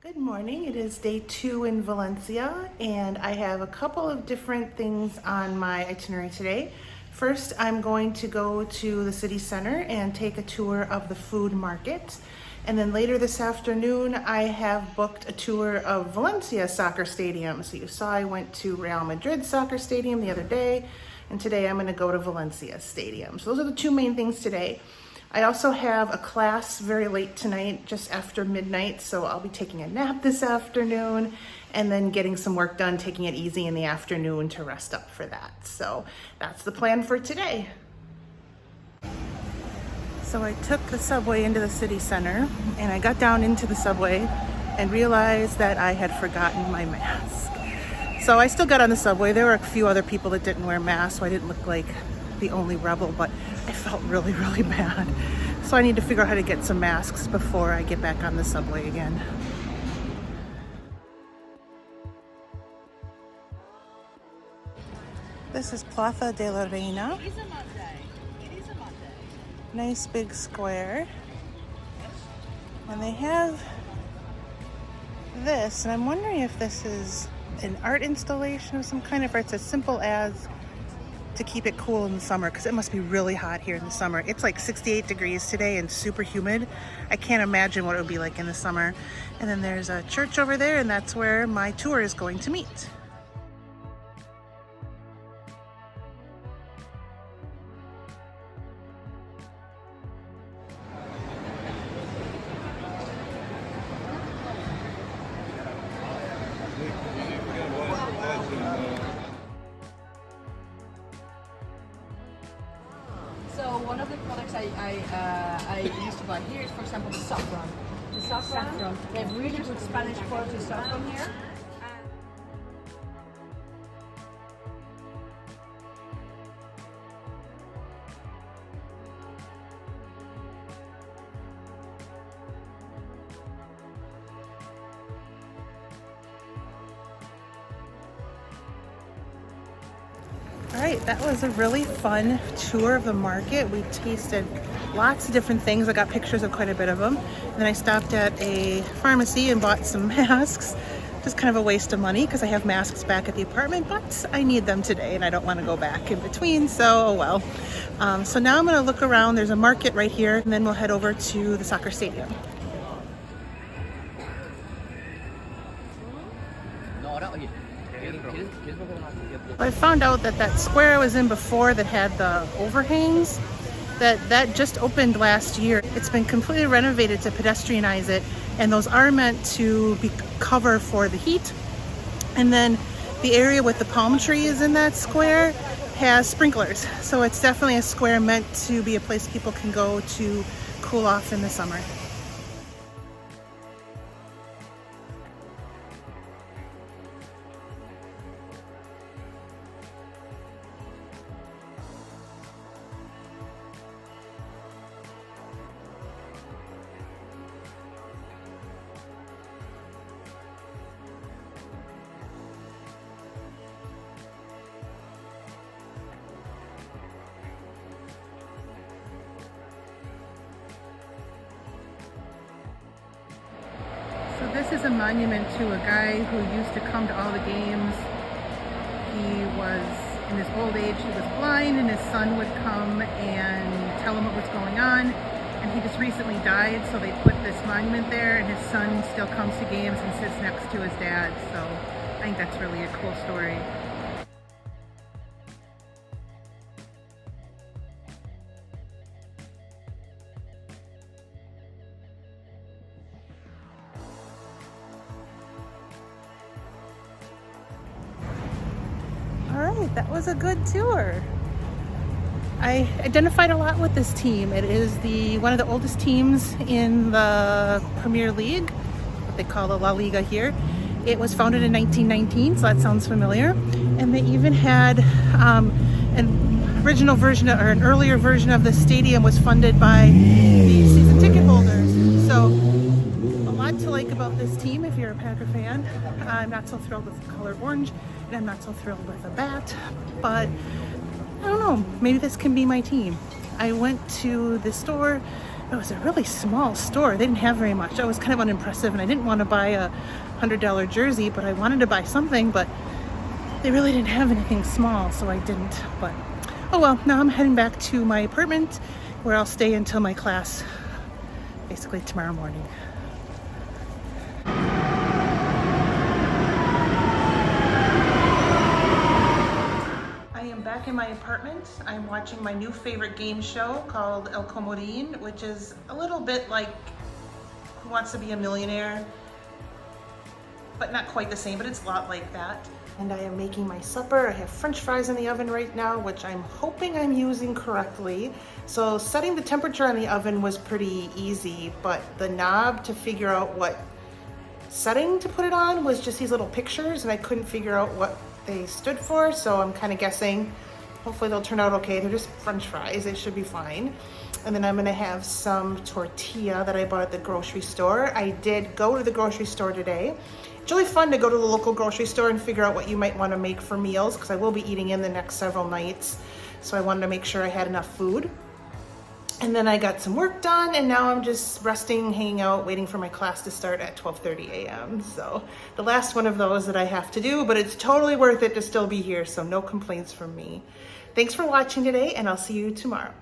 Good morning. It is day 2 in Valencia, and I have a couple of different things on my itinerary today. First, I'm going to go to the city center and take a tour of the food market. And then later this afternoon, I have booked a tour of Valencia soccer stadium. So you saw I went to Real Madrid soccer stadium the other day, and today I'm going to go to Valencia stadium. So those are the two main things today. I also have a class very late tonight, just after midnight, so I'll be taking a nap this afternoon and then getting some work done, taking it easy in the afternoon to rest up for that. So that's the plan for today. So I took the subway into the city center, and I got down into the subway and realized that I had forgotten my mask. So I still got on the subway. There were a few other people that didn't wear masks, so I didn't look like the only rebel, but I felt really bad. So I need to figure out how to get some masks before I get back on the subway again. This is Plaza de la Reina. It is a Monday. It is a Monday. Nice big square. And they have this, and I'm wondering if this is an art installation of some kind, if it's as simple as to keep it cool in the summer, because it must be really hot here in the summer. It's like 68 degrees today and super humid. I can't imagine what it would be like in the summer. And then there's a church over there, and that's where my tour is going to meet. So one of the products I used to buy here is, for example, the saffron. The saffron. They have really good Spanish quality saffron here. All right, that was a really fun tour of the market. We tasted lots of different things. I got pictures of quite a bit of them. And then I stopped at a pharmacy and bought some masks. Just kind of a waste of money because I have masks back at the apartment, but I need them today and I don't want to go back in between, so oh well. So now I'm going to look around. There's a market right here, and then we'll head over to the soccer stadium. I found out that that square I was in before that had the overhangs, that just opened last year. It's been completely renovated to pedestrianize it, and those are meant to be cover for the heat. And then the area with the palm trees in that square has sprinklers. So it's definitely a square meant to be a place people can go to cool off in the summer. So this is a monument to a guy who used to come to all the games. He was, in his old age, he was blind, and his son would come and tell him what was going on. And he just recently died, so they put this monument there, and his son still comes to games and sits next to his dad. So I think that's really a cool story. All right, that was a good tour. I identified a lot with this team. It is one of the oldest teams in the Premier League, what they call the La Liga here. It was founded in 1919, so that sounds familiar. And they even had an original version, or an earlier version of the stadium was funded by the season ticket holders. So a lot to like about this team if you're a Packer fan. I'm not so thrilled with the color orange, and I'm not so thrilled with the bat, but I don't know, maybe this can be my team. I went to the store It was a really small store. They didn't have very much. I was kind of unimpressive, and I didn't want to buy a $100 jersey, but I wanted to buy something, but they really didn't have anything small, so I didn't. But oh well, now I'm heading back to my apartment where I'll stay until my class, basically tomorrow morning. Back in my apartment, I'm watching my new favorite game show called El Comodín, which is a little bit like Who Wants to Be a Millionaire, but not quite the same, but it's a lot like that. And I am making my supper. I have French fries in the oven right now, which I'm hoping I'm using correctly. So setting the temperature on the oven was pretty easy, but the knob to figure out what setting to put it on was just these little pictures, and I couldn't figure out what they stood for, so I'm kind of guessing. Hopefully they'll turn out okay. They're just French fries, they should be fine. And then I'm gonna have some tortilla that I bought at the grocery store. I did go to the grocery store today. It's really fun to go to the local grocery store and figure out what you might want to make for meals, because I will be eating in the next several nights, so I wanted to make sure I had enough food. And then I got some work done, and now I'm just resting, hanging out, waiting for my class to start at 12:30 a.m. So the last one of those that I have to do, but it's totally worth it to still be here, so no complaints from me. Thanks for watching today, and I'll see you tomorrow.